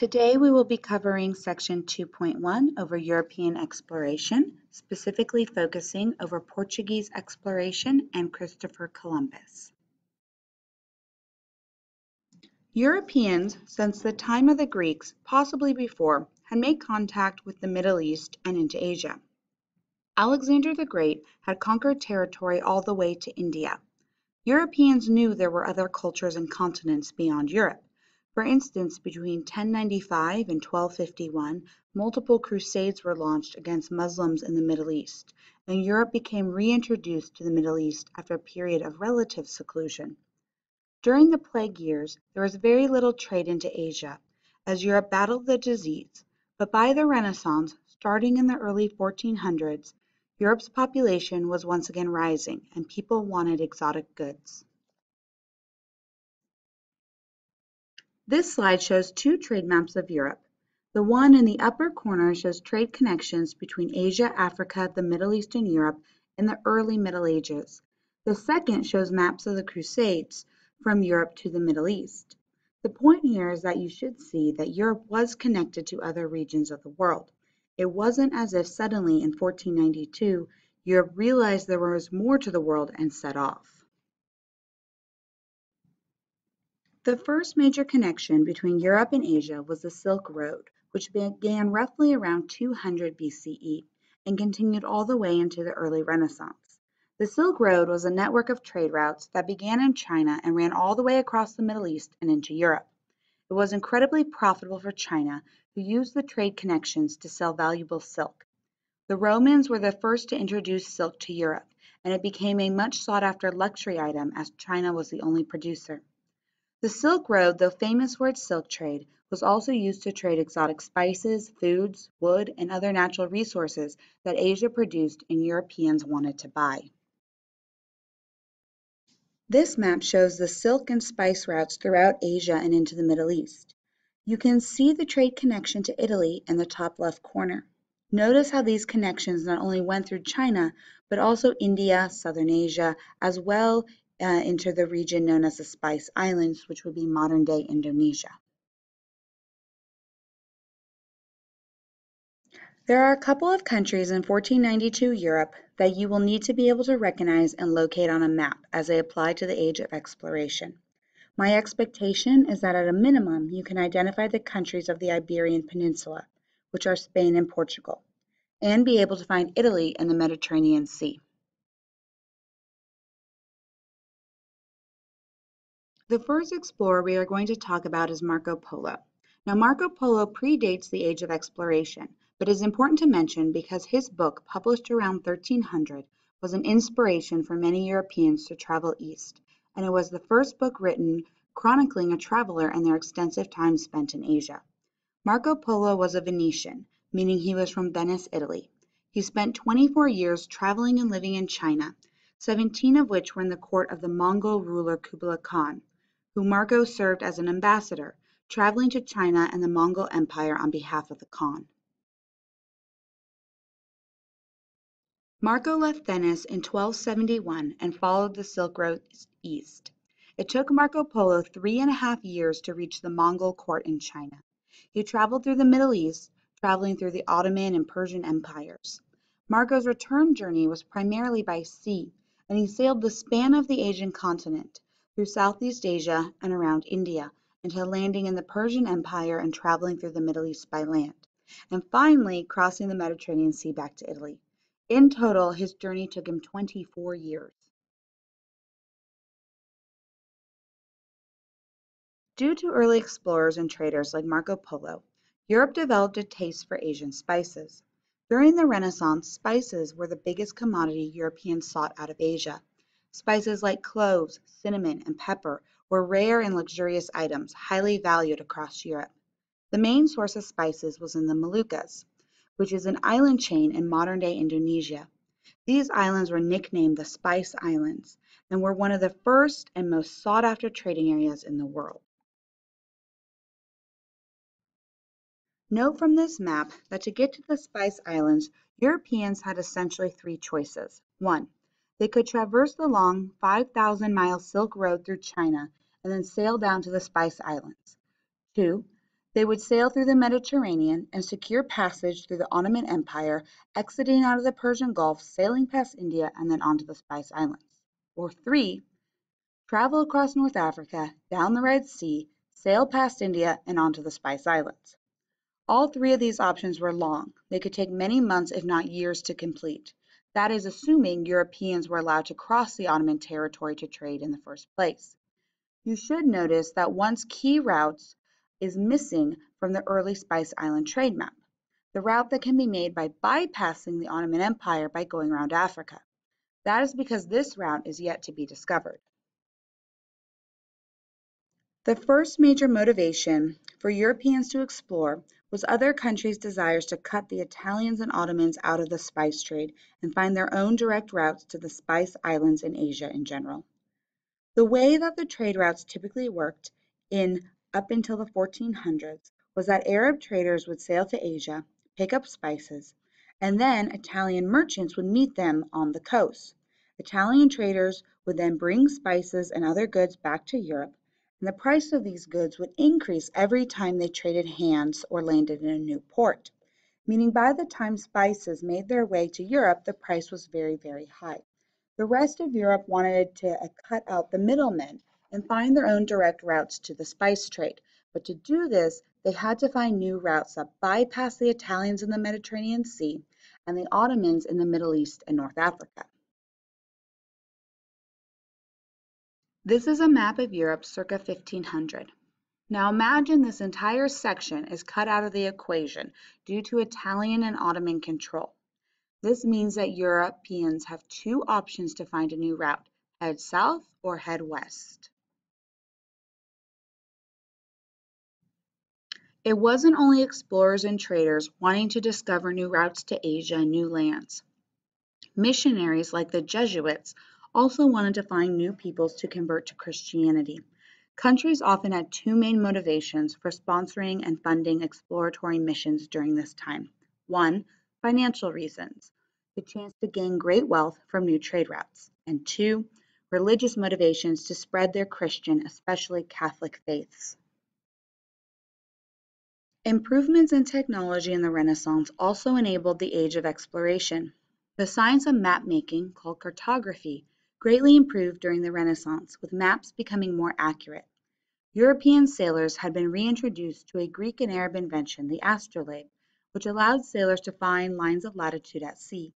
Today we will be covering section 2.1 over European exploration, specifically focusing over Portuguese exploration and Christopher Columbus. Europeans, since the time of the Greeks, possibly before, had made contact with the Middle East and into Asia. Alexander the Great had conquered territory all the way to India. Europeans knew there were other cultures and continents beyond Europe. For instance, between 1095 and 1251, multiple crusades were launched against Muslims in the Middle East, and Europe became reintroduced to the Middle East after a period of relative seclusion. During the plague years, there was very little trade into Asia, as Europe battled the disease, but by the Renaissance, starting in the early 1400s, Europe's population was once again rising, and people wanted exotic goods. This slide shows two trade maps of Europe. The one in the upper corner shows trade connections between Asia, Africa, the Middle East, and Europe in the early Middle Ages. The second shows maps of the Crusades from Europe to the Middle East. The point here is that you should see that Europe was connected to other regions of the world. It wasn't as if suddenly in 1492, Europe realized there was more to the world and set off. The first major connection between Europe and Asia was the Silk Road, which began roughly around 200 BCE and continued all the way into the early Renaissance. The Silk Road was a network of trade routes that began in China and ran all the way across the Middle East and into Europe. It was incredibly profitable for China, who used the trade connections to sell valuable silk. The Romans were the first to introduce silk to Europe, and it became a much sought-after luxury item as China was the only producer. The Silk Road, though famous for its silk trade, was also used to trade exotic spices, foods, wood, and other natural resources that Asia produced and Europeans wanted to buy. This map shows the silk and spice routes throughout Asia and into the Middle East. You can see the trade connection to Italy in the top left corner. Notice how these connections not only went through China, but also India, Southern Asia, as well into the region known as the Spice Islands, which would be modern-day Indonesia. There are a couple of countries in 1492 Europe that you will need to be able to recognize and locate on a map as they apply to the age of exploration. My expectation is that at a minimum, you can identify the countries of the Iberian Peninsula, which are Spain and Portugal, and be able to find Italy in the Mediterranean Sea. The first explorer we are going to talk about is Marco Polo. Now, Marco Polo predates the age of exploration, but is important to mention because his book, published around 1300, was an inspiration for many Europeans to travel east, and it was the first book written chronicling a traveler and their extensive time spent in Asia. Marco Polo was a Venetian, meaning he was from Venice, Italy. He spent 24 years traveling and living in China, 17 of which were in the court of the Mongol ruler Kublai Khan, who Marco served as an ambassador, traveling to China and the Mongol Empire on behalf of the Khan. Marco left Venice in 1271 and followed the Silk Road east. It took Marco Polo 3.5 years to reach the Mongol court in China. He traveled through the Middle East, traveling through the Ottoman and Persian empires. Marco's return journey was primarily by sea, and he sailed the span of the Asian continent, through Southeast Asia and around India, until landing in the Persian Empire and traveling through the Middle East by land, and finally crossing the Mediterranean Sea back to Italy. In total, his journey took him 24 years. Due to early explorers and traders like Marco Polo, Europe developed a taste for Asian spices. During the Renaissance, spices were the biggest commodity Europeans sought out of Asia. Spices like cloves, cinnamon, and pepper were rare and luxurious items, highly valued across Europe. The main source of spices was in the Moluccas, which is an island chain in modern-day Indonesia. These islands were nicknamed the Spice Islands and were one of the first and most sought-after trading areas in the world. Note from this map that to get to the Spice Islands, Europeans had essentially three choices. 1. They could traverse the long 5,000-mile Silk Road through China and then sail down to the Spice Islands. 2. They would sail through the Mediterranean and secure passage through the Ottoman Empire, exiting out of the Persian Gulf, sailing past India, and then onto the Spice Islands. Or 3, travel across North Africa, down the Red Sea, sail past India, and onto the Spice Islands. All 3 of these options were long. They could take many months, if not years, to complete. That is assuming Europeans were allowed to cross the Ottoman territory to trade in the first place. You should notice that one key route is missing from the early Spice Island trade map, the route that can be made by bypassing the Ottoman Empire by going around Africa. That is because this route is yet to be discovered. The first major motivation for Europeans to explore was other countries' desires to cut the Italians and Ottomans out of the spice trade and find their own direct routes to the Spice Islands and Asia in general. The way that the trade routes typically worked up until the 1400s was that Arab traders would sail to Asia, pick up spices, and then Italian merchants would meet them on the coast. Italian traders would then bring spices and other goods back to Europe, and the price of these goods would increase every time they traded hands or landed in a new port, meaning by the time spices made their way to Europe, the price was very, very high. The rest of Europe wanted to cut out the middlemen and find their own direct routes to the spice trade. But to do this, they had to find new routes that bypassed the Italians in the Mediterranean Sea and the Ottomans in the Middle East and North Africa. This is a map of Europe circa 1500. Now imagine this entire section is cut out of the equation due to Italian and Ottoman control. This means that Europeans have 2 options to find a new route: head south or head west. It wasn't only explorers and traders wanting to discover new routes to Asia and new lands. Missionaries like the Jesuits also wanted to find new peoples to convert to Christianity. Countries often had 2 main motivations for sponsoring and funding exploratory missions during this time. 1, financial reasons, the chance to gain great wealth from new trade routes, and 2, religious motivations to spread their Christian, especially Catholic faiths. Improvements in technology in the Renaissance also enabled the age of exploration. The science of map making, called cartography, greatly improved during the Renaissance, with maps becoming more accurate. European sailors had been reintroduced to a Greek and Arab invention, the astrolabe, which allowed sailors to find lines of latitude at sea.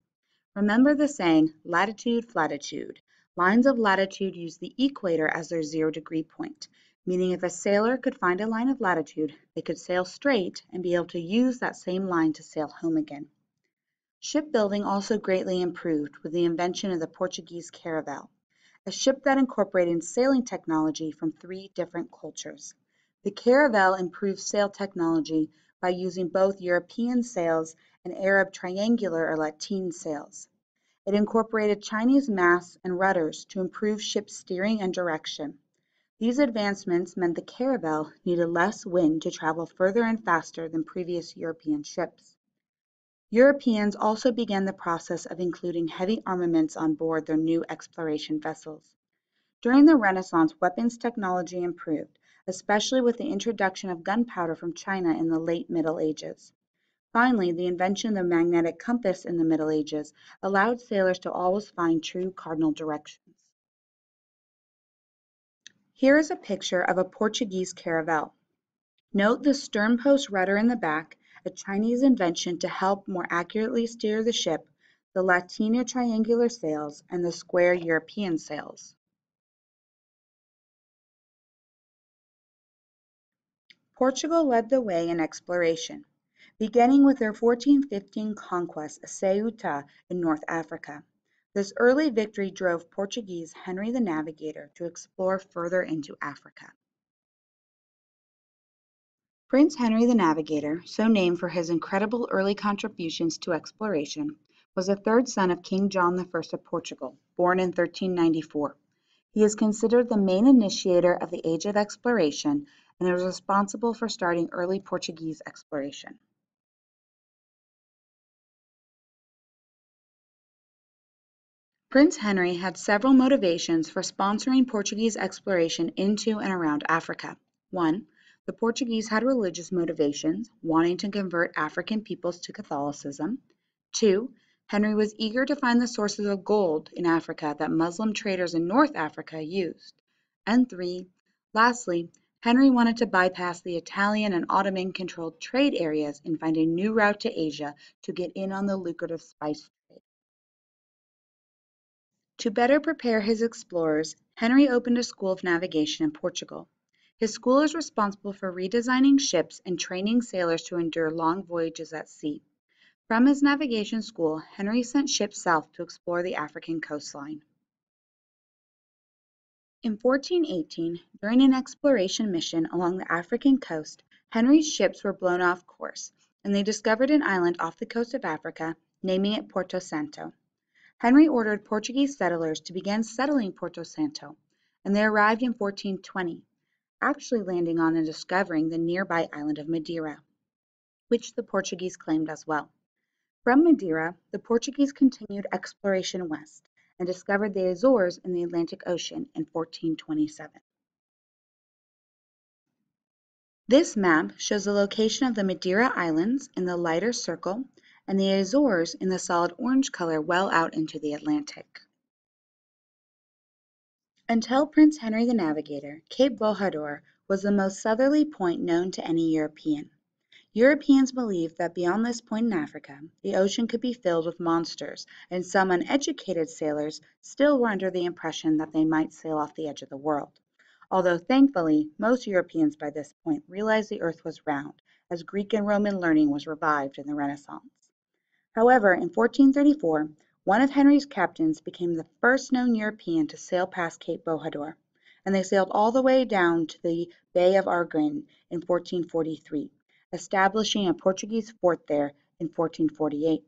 Remember the saying, latitude, flatitude. Lines of latitude use the equator as their 0-degree point, meaning if a sailor could find a line of latitude, they could sail straight and be able to use that same line to sail home again. Shipbuilding also greatly improved with the invention of the Portuguese caravel, a ship that incorporated sailing technology from 3 different cultures. The caravel improved sail technology by using both European sails and Arab triangular or lateen sails. It incorporated Chinese masts and rudders to improve ship steering and direction. These advancements meant the caravel needed less wind to travel further and faster than previous European ships. Europeans also began the process of including heavy armaments on board their new exploration vessels. During the Renaissance, weapons technology improved, especially with the introduction of gunpowder from China in the late Middle Ages. Finally, the invention of the magnetic compass in the Middle Ages allowed sailors to always find true cardinal directions. Here is a picture of a Portuguese caravel. Note the sternpost rudder in the back, a Chinese invention to help more accurately steer the ship, the lateen or triangular sails, and the square European sails. Portugal led the way in exploration, beginning with their 1415 conquest of Ceuta in North Africa. This early victory drove Portuguese Henry the Navigator to explore further into Africa. Prince Henry the Navigator, so named for his incredible early contributions to exploration, was the 3rd son of King John I of Portugal, born in 1394. He is considered the main initiator of the Age of Exploration and is responsible for starting early Portuguese exploration. Prince Henry had several motivations for sponsoring Portuguese exploration into and around Africa. 1. The Portuguese had religious motivations, wanting to convert African peoples to Catholicism. 2. Henry was eager to find the sources of gold in Africa that Muslim traders in North Africa used. And 3. Lastly, Henry wanted to bypass the Italian and Ottoman-controlled trade areas and find a new route to Asia to get in on the lucrative spice trade. To better prepare his explorers, Henry opened a school of navigation in Portugal. His school is responsible for redesigning ships and training sailors to endure long voyages at sea. From his navigation school, Henry sent ships south to explore the African coastline. In 1418, during an exploration mission along the African coast, Henry's ships were blown off course, and they discovered an island off the coast of Africa, naming it Porto Santo. Henry ordered Portuguese settlers to begin settling Porto Santo, and they arrived in 1420, actually landing on and discovering the nearby island of Madeira, which the Portuguese claimed as well. From Madeira, the Portuguese continued exploration west and discovered the Azores in the Atlantic Ocean in 1427. This map shows the location of the Madeira Islands in the lighter circle and the Azores in the solid orange color well out into the Atlantic. Until Prince Henry the Navigator, Cape Bojador was the most southerly point known to any European. Europeans believed that beyond this point in Africa, the ocean could be filled with monsters, and some uneducated sailors still were under the impression that they might sail off the edge of the world. Although thankfully, most Europeans by this point realized the earth was round, as Greek and Roman learning was revived in the Renaissance. However, in 1434, one of Henry's captains became the first known European to sail past Cape Bojador, and they sailed all the way down to the Bay of Arguin in 1443. Establishing a Portuguese fort there in 1448.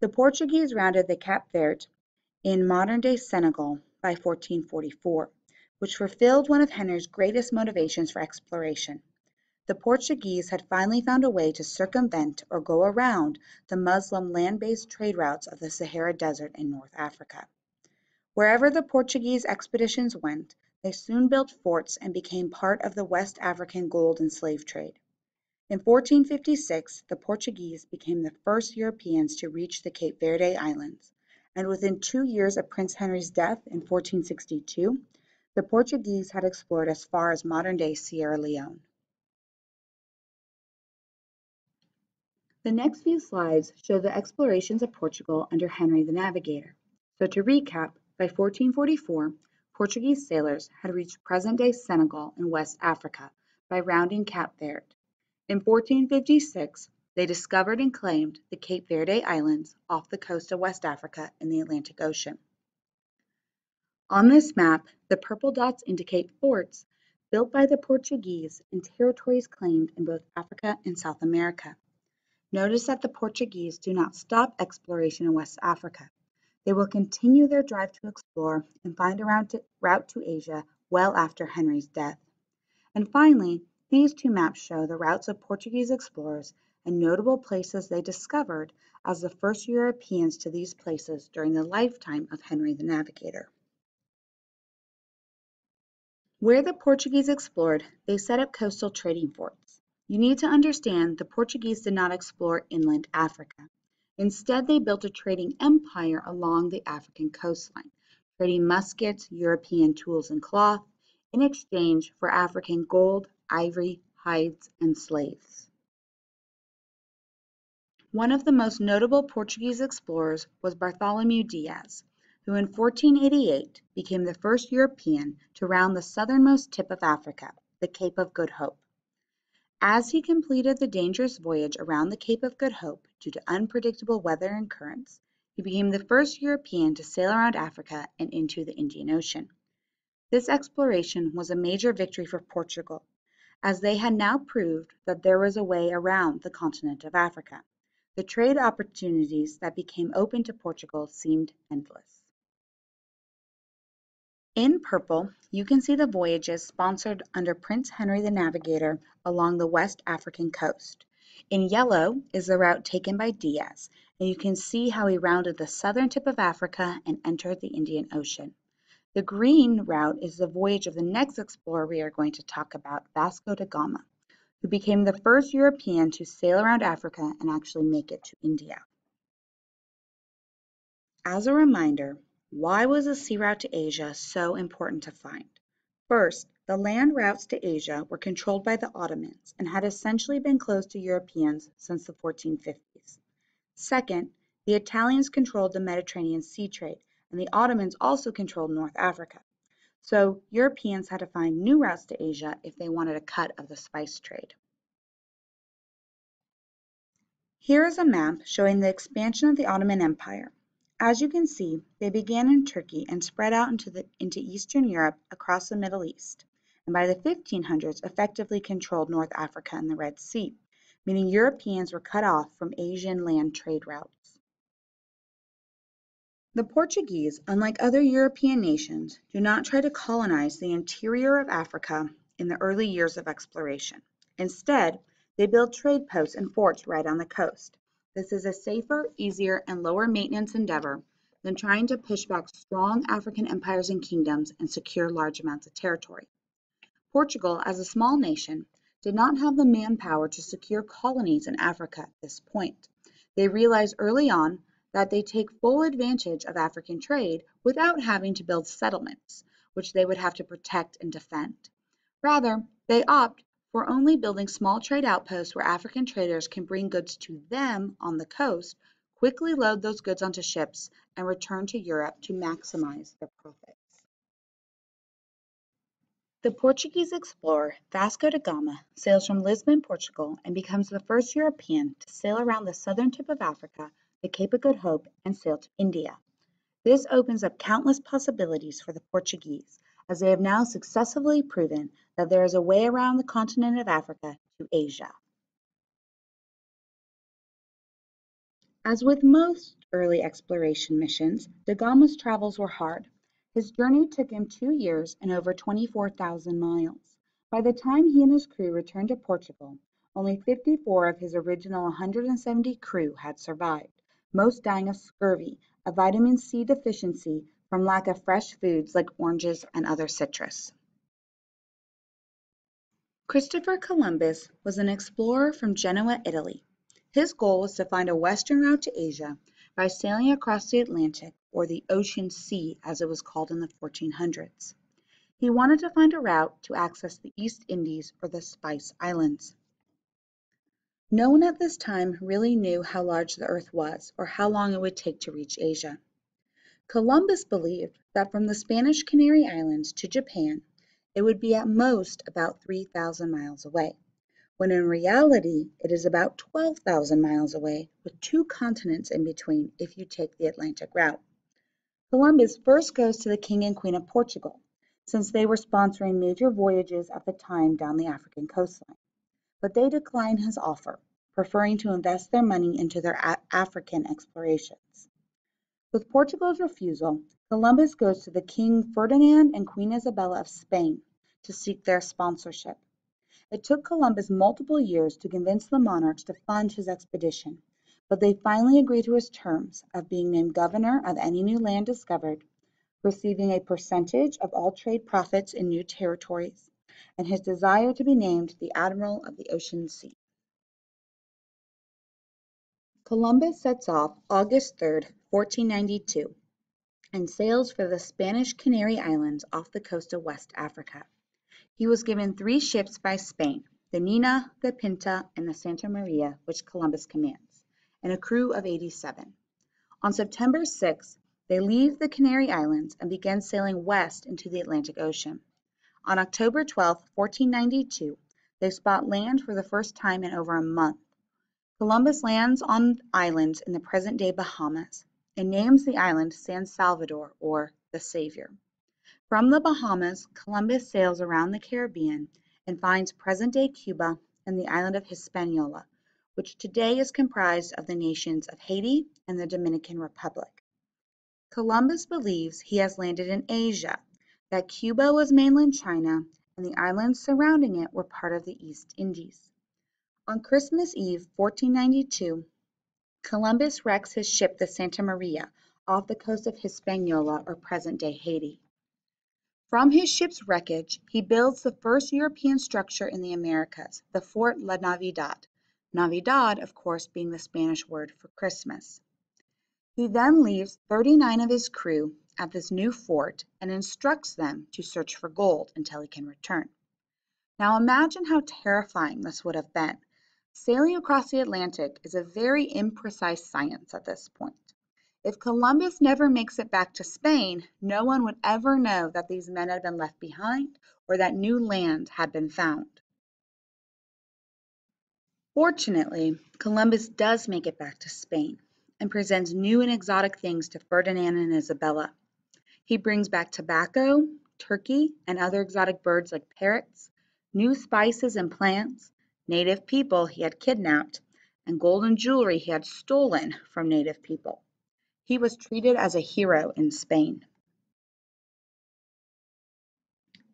The Portuguese rounded the Cape Verde in modern-day Senegal by 1444, which fulfilled one of Henry's greatest motivations for exploration. The Portuguese had finally found a way to circumvent or go around the Muslim land-based trade routes of the Sahara Desert in North Africa. Wherever the Portuguese expeditions went, they soon built forts and became part of the West African gold and slave trade. In 1456, the Portuguese became the first Europeans to reach the Cape Verde Islands, and within 2 years of Prince Henry's death in 1462, the Portuguese had explored as far as modern-day Sierra Leone. The next few slides show the explorations of Portugal under Henry the Navigator. So to recap, by 1444, Portuguese sailors had reached present-day Senegal in West Africa by rounding Cape Verde. In 1456, they discovered and claimed the Cape Verde Islands off the coast of West Africa in the Atlantic Ocean. On this map, the purple dots indicate forts built by the Portuguese in territories claimed in both Africa and South America. Notice that the Portuguese do not stop exploration in West Africa. They will continue their drive to explore and find a route to Asia well after Henry's death. And finally, these two maps show the routes of Portuguese explorers and notable places they discovered as the first Europeans to these places during the lifetime of Henry the Navigator. Where the Portuguese explored, they set up coastal trading forts. You need to understand the Portuguese did not explore inland Africa. Instead, they built a trading empire along the African coastline, trading muskets, European tools and cloth, in exchange for African gold, ivory, hides, and slaves. One of the most notable Portuguese explorers was Bartholomew Diaz, who in 1488 became the first European to round the southernmost tip of Africa, the Cape of Good Hope. As he completed the dangerous voyage around the Cape of Good Hope due to unpredictable weather and currents, he became the first European to sail around Africa and into the Indian Ocean. This exploration was a major victory for Portugal, as they had now proved that there was a way around the continent of Africa. The trade opportunities that became open to Portugal seemed endless. In purple, you can see the voyages sponsored under Prince Henry the Navigator along the West African coast. In yellow is the route taken by Diaz, and you can see how he rounded the southern tip of Africa and entered the Indian Ocean. The green route is the voyage of the next explorer we are going to talk about, Vasco da Gama, who became the first European to sail around Africa and actually make it to India. As a reminder, why was a sea route to Asia so important to find? First, the land routes to Asia were controlled by the Ottomans and had essentially been closed to Europeans since the 1450s. Second, the Italians controlled the Mediterranean sea trade, and the Ottomans also controlled North Africa. So Europeans had to find new routes to Asia if they wanted a cut of the spice trade. Here is a map showing the expansion of the Ottoman Empire. As you can see, they began in Turkey and spread out into Eastern Europe across the Middle East, and by the 1500s effectively controlled North Africa and the Red Sea, meaning Europeans were cut off from Asian land trade routes. The Portuguese, unlike other European nations, do not try to colonize the interior of Africa in the early years of exploration. Instead, they build trade posts and forts right on the coast. This is a safer, easier, and lower maintenance endeavor than trying to push back strong African empires and kingdoms and secure large amounts of territory. Portugal, as a small nation, did not have the manpower to secure colonies in Africa at this point. They realized early on that they take full advantage of African trade without having to build settlements, which they would have to protect and defend. Rather, they opt for only building small trade outposts where African traders can bring goods to them on the coast, quickly load those goods onto ships, and return to Europe to maximize their profits. The Portuguese explorer Vasco da Gama sails from Lisbon, Portugal, and becomes the first European to sail around the southern tip of Africa, the Cape of Good Hope, and sail to India. This opens up countless possibilities for the Portuguese, as they have now successfully proven that there is a way around the continent of Africa to Asia. As with most early exploration missions, da Gama's travels were hard. His journey took him 2 years and over 24,000 miles. By the time he and his crew returned to Portugal, only 54 of his original 170 crew had survived, most dying of scurvy, a vitamin C deficiency from lack of fresh foods like oranges and other citrus. Christopher Columbus was an explorer from Genoa, Italy. His goal was to find a western route to Asia by sailing across the Atlantic, or the Ocean Sea as it was called in the 1400s. He wanted to find a route to access the East Indies or the Spice Islands. No one at this time really knew how large the Earth was or how long it would take to reach Asia. Columbus believed that from the Spanish Canary Islands to Japan, it would be at most about 3,000 miles away, when in reality it is about 12,000 miles away with 2 continents in between if you take the Atlantic route. Columbus first goes to the King and Queen of Portugal, since they were sponsoring major voyages at the time down the African coastline, but they decline his offer, preferring to invest their money into their African explorations. With Portugal's refusal, Columbus goes to the King Ferdinand and Queen Isabella of Spain to seek their sponsorship. It took Columbus multiple years to convince the monarchs to fund his expedition, but they finally agreed to his terms of being named governor of any new land discovered, receiving a percentage of all trade profits in new territories, and his desire to be named the Admiral of the Ocean Sea. Columbus sets off August 3, 1492, and sails for the Spanish Canary Islands off the coast of West Africa. He was given 3 ships by Spain, the Nina, the Pinta, and the Santa Maria, which Columbus commands, and a crew of 87. On September 6, they leave the Canary Islands and begin sailing west into the Atlantic Ocean. On October 12, 1492, they spot land for the first time in over a month. Columbus lands on islands in the present-day Bahamas and names the island San Salvador, or the Savior. From the Bahamas, Columbus sails around the Caribbean and finds present-day Cuba and the island of Hispaniola, which today is comprised of the nations of Haiti and the Dominican Republic. Columbus believes he has landed in Asia, that Cuba was mainland China, and the islands surrounding it were part of the East Indies. On Christmas Eve, 1492, Columbus wrecks his ship the Santa Maria off the coast of Hispaniola, or present-day Haiti. From his ship's wreckage, he builds the first European structure in the Americas, the Fort La Navidad. Navidad, of course, being the Spanish word for Christmas. He then leaves 39 of his crew at this new fort and instructs them to search for gold until he can return. Now imagine how terrifying this would have been. Sailing across the Atlantic is a very imprecise science at this point. If Columbus never makes it back to Spain, no one would ever know that these men had been left behind or that new land had been found. Fortunately, Columbus does make it back to Spain and presents new and exotic things to Ferdinand and Isabella. He brings back tobacco, turkey, and other exotic birds like parrots, new spices and plants, native people he had kidnapped, and gold and jewelry he had stolen from native people. He was treated as a hero in Spain.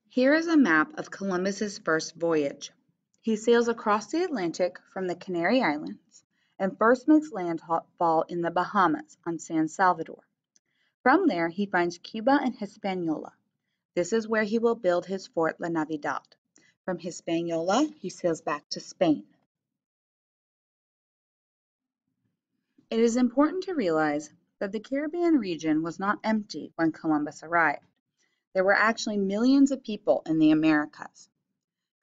Here is a map of Columbus's first voyage. He sails across the Atlantic from the Canary Islands and first makes landfall in the Bahamas on San Salvador. From there, he finds Cuba and Hispaniola. This is where he will build his Fort La Navidad. From Hispaniola, he sails back to Spain. It is important to realize that the Caribbean region was not empty when Columbus arrived. There were actually millions of people in the Americas.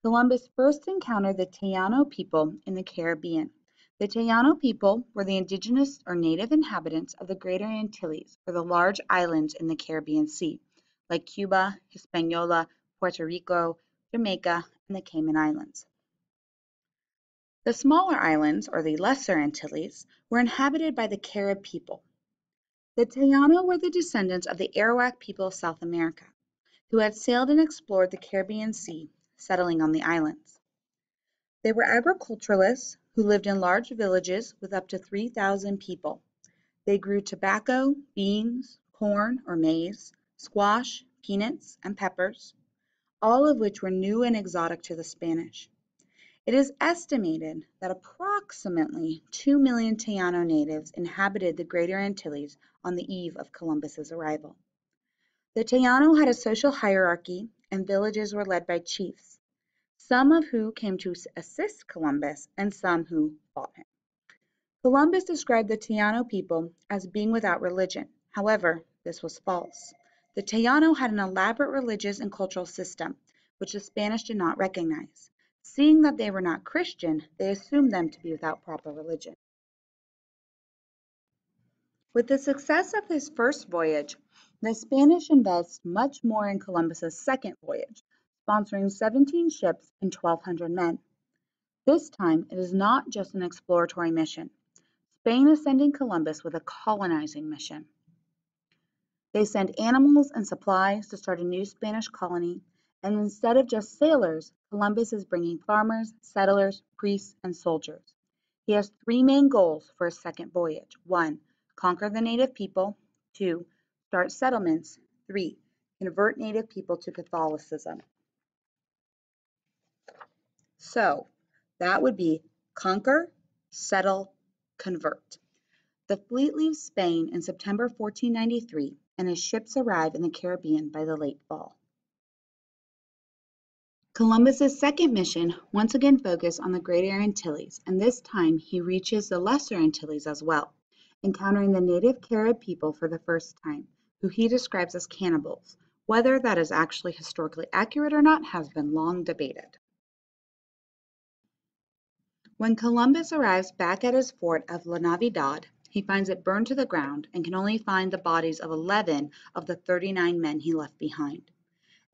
Columbus first encountered the Taino people in the Caribbean. The Taino people were the indigenous or native inhabitants of the Greater Antilles, or the large islands in the Caribbean Sea, like Cuba, Hispaniola, Puerto Rico, Jamaica, and the Cayman Islands. The smaller islands, or the Lesser Antilles, were inhabited by the Carib people. The Taino were the descendants of the Arawak people of South America, who had sailed and explored the Caribbean Sea, settling on the islands. They were agriculturalists who lived in large villages with up to 3,000 people. They grew tobacco, beans, corn or maize, squash, peanuts, and peppers, all of which were new and exotic to the Spanish. It is estimated that approximately 2 million Taino natives inhabited the Greater Antilles on the eve of Columbus's arrival. The Taino had a social hierarchy, and villages were led by chiefs, some of who came to assist Columbus and some who fought him. Columbus described the Taino people as being without religion. However, this was false. The Taino had an elaborate religious and cultural system, which the Spanish did not recognize. Seeing that they were not Christian, they assumed them to be without proper religion. With the success of his first voyage, the Spanish invest much more in Columbus's second voyage, sponsoring 17 ships and 1,200 men. This time, it is not just an exploratory mission. Spain is sending Columbus with a colonizing mission. They send animals and supplies to start a new Spanish colony, and instead of just sailors, Columbus is bringing farmers, settlers, priests, and soldiers. He has three main goals for his second voyage. 1. Conquer the native people. 2. Start settlements. 3. Convert native people to Catholicism. So, that would be conquer, settle, convert. The fleet leaves Spain in September 1493, and his ships arrive in the Caribbean by the late fall. Columbus's second mission once again focused on the Greater Antilles, and this time he reaches the Lesser Antilles as well, encountering the native Carib people for the first time, who he describes as cannibals. Whether that is actually historically accurate or not has been long debated. When Columbus arrives back at his fort of La Navidad, he finds it burned to the ground and can only find the bodies of 11 of the 39 men he left behind.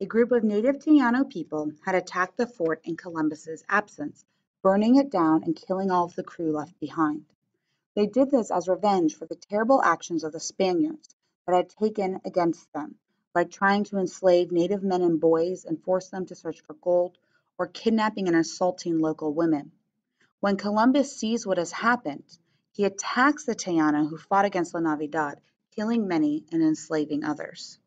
A group of native Taino people had attacked the fort in Columbus's absence, burning it down and killing all of the crew left behind. They did this as revenge for the terrible actions of the Spaniards that had taken against them, like trying to enslave native men and boys and force them to search for gold, or kidnapping and assaulting local women. When Columbus sees what has happened, he attacks the Taino who fought against La Navidad, killing many and enslaving others.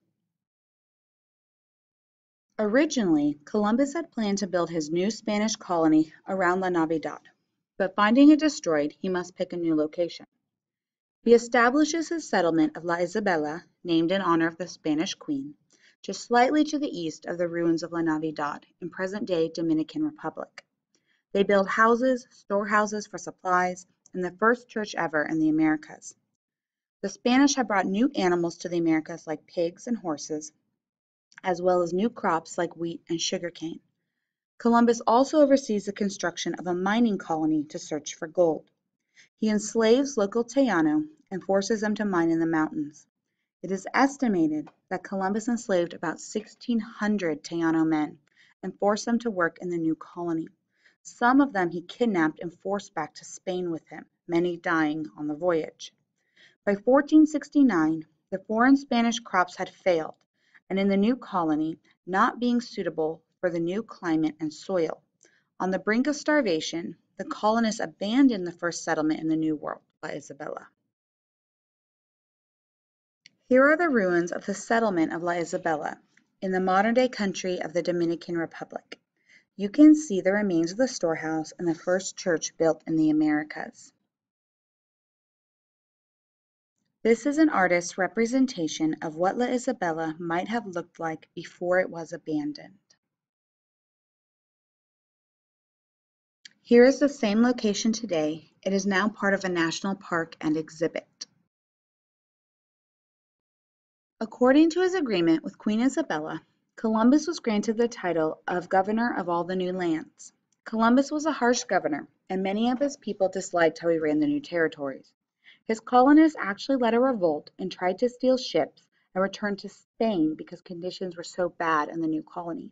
Originally, Columbus had planned to build his new Spanish colony around La Navidad, but finding it destroyed, he must pick a new location. He establishes his settlement of La Isabela, named in honor of the Spanish queen, just slightly to the east of the ruins of La Navidad in present-day Dominican Republic. They built houses, storehouses for supplies, and the first church ever in the Americas. The Spanish had brought new animals to the Americas like pigs and horses, as well as new crops like wheat and sugarcane. Columbus also oversees the construction of a mining colony to search for gold. He enslaves local Taino and forces them to mine in the mountains. It is estimated that Columbus enslaved about 1,600 Taino men and forced them to work in the new colony. Some of them he kidnapped and forced back to Spain with him, many dying on the voyage. By 1469, the foreign Spanish crops had failed, and in the new colony, not being suitable for the new climate and soil. On the brink of starvation, the colonists abandoned the first settlement in the New World, La Isabela. Here are the ruins of the settlement of La Isabela in the modern-day country of the Dominican Republic. You can see the remains of the storehouse and the first church built in the Americas. This is an artist's representation of what La Isabela might have looked like before it was abandoned. Here is the same location today. It is now part of a national park and exhibit. According to his agreement with Queen Isabella, Columbus was granted the title of Governor of all the new lands. Columbus was a harsh governor, and many of his people disliked how he ran the new territories. His colonists actually led a revolt and tried to steal ships and return to Spain because conditions were so bad in the new colony.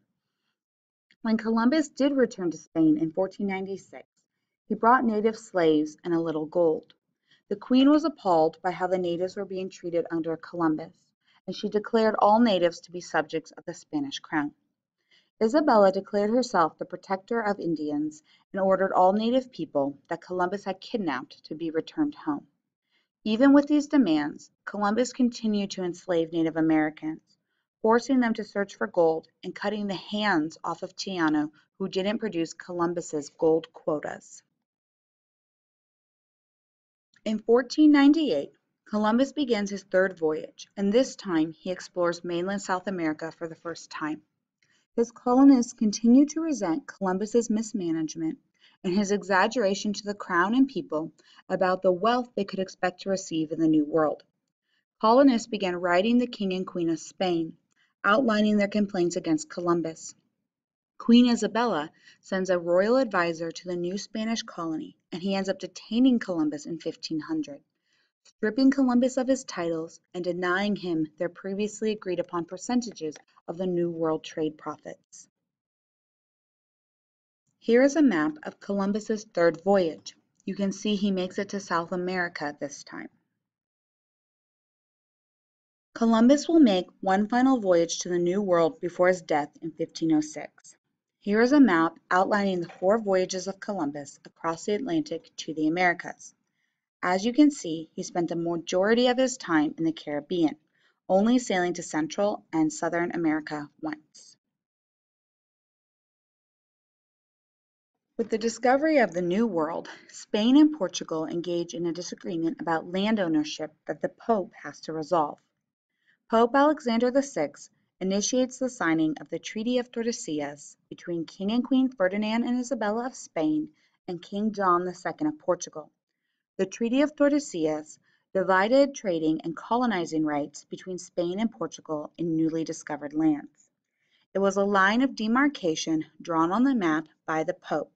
When Columbus did return to Spain in 1496, he brought native slaves and a little gold. The queen was appalled by how the natives were being treated under Columbus, and she declared all natives to be subjects of the Spanish crown. Isabella declared herself the protector of Indians and ordered all native people that Columbus had kidnapped to be returned home. Even with these demands, Columbus continued to enslave Native Americans, forcing them to search for gold and cutting the hands off of Taino who didn't produce Columbus's gold quotas. In 1498, Columbus begins his third voyage, and this time he explores mainland South America for the first time. His colonists continue to resent Columbus's mismanagement and his exaggeration to the crown and people about the wealth they could expect to receive in the New World. Colonists began writing the King and Queen of Spain, outlining their complaints against Columbus. Queen Isabella sends a royal advisor to the new Spanish colony, and he ends up detaining Columbus in 1500, stripping Columbus of his titles and denying him their previously agreed upon percentages of the New World trade profits. Here is a map of Columbus's third voyage. You can see he makes it to South America this time. Columbus will make one final voyage to the New World before his death in 1506. Here is a map outlining the 4 voyages of Columbus across the Atlantic to the Americas. As you can see, he spent the majority of his time in the Caribbean, only sailing to Central and Southern America once. With the discovery of the New World, Spain and Portugal engage in a disagreement about land ownership that the Pope has to resolve. Pope Alexander VI initiates the signing of the Treaty of Tordesillas between King and Queen Ferdinand and Isabella of Spain and King John II of Portugal. The Treaty of Tordesillas divided trading and colonizing rights between Spain and Portugal in newly discovered lands. It was a line of demarcation drawn on the map by the Pope,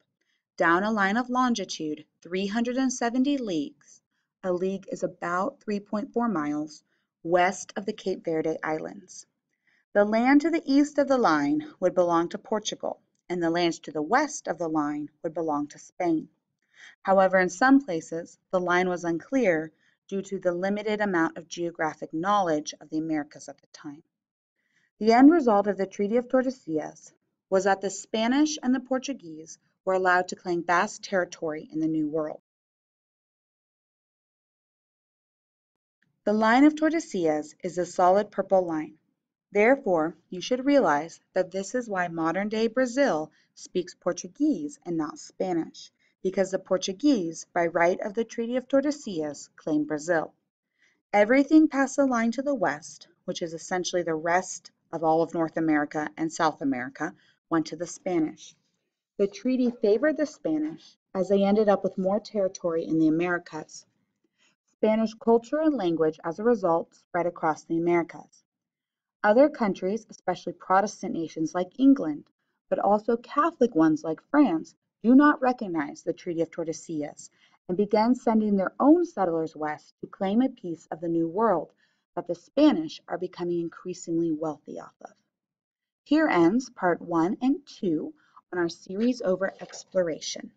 down a line of longitude 370 leagues. A league is about 3.4 miles west of the Cape Verde Islands. The land to the east of the line would belong to Portugal, and the lands to the west of the line would belong to Spain. However, in some places, the line was unclear due to the limited amount of geographic knowledge of the Americas at the time. The end result of the Treaty of Tordesillas was that the Spanish and the Portuguese were allowed to claim vast territory in the New World. The line of Tordesillas is a solid purple line. Therefore, you should realize that this is why modern-day Brazil speaks Portuguese and not Spanish, because the Portuguese, by right of the Treaty of Tordesillas, claim Brazil. Everything past the line to the west, which is essentially the rest of all of North America and South America went to the Spanish. The treaty favored the Spanish as they ended up with more territory in the Americas. Spanish culture and language, as a result, spread across the Americas. Other countries, especially Protestant nations like England, but also Catholic ones like France, do not recognize the Treaty of Tordesillas and began sending their own settlers west to claim a piece of the New World that the Spanish are becoming increasingly wealthy off of. Here ends part 1 and 2 on our series over exploration.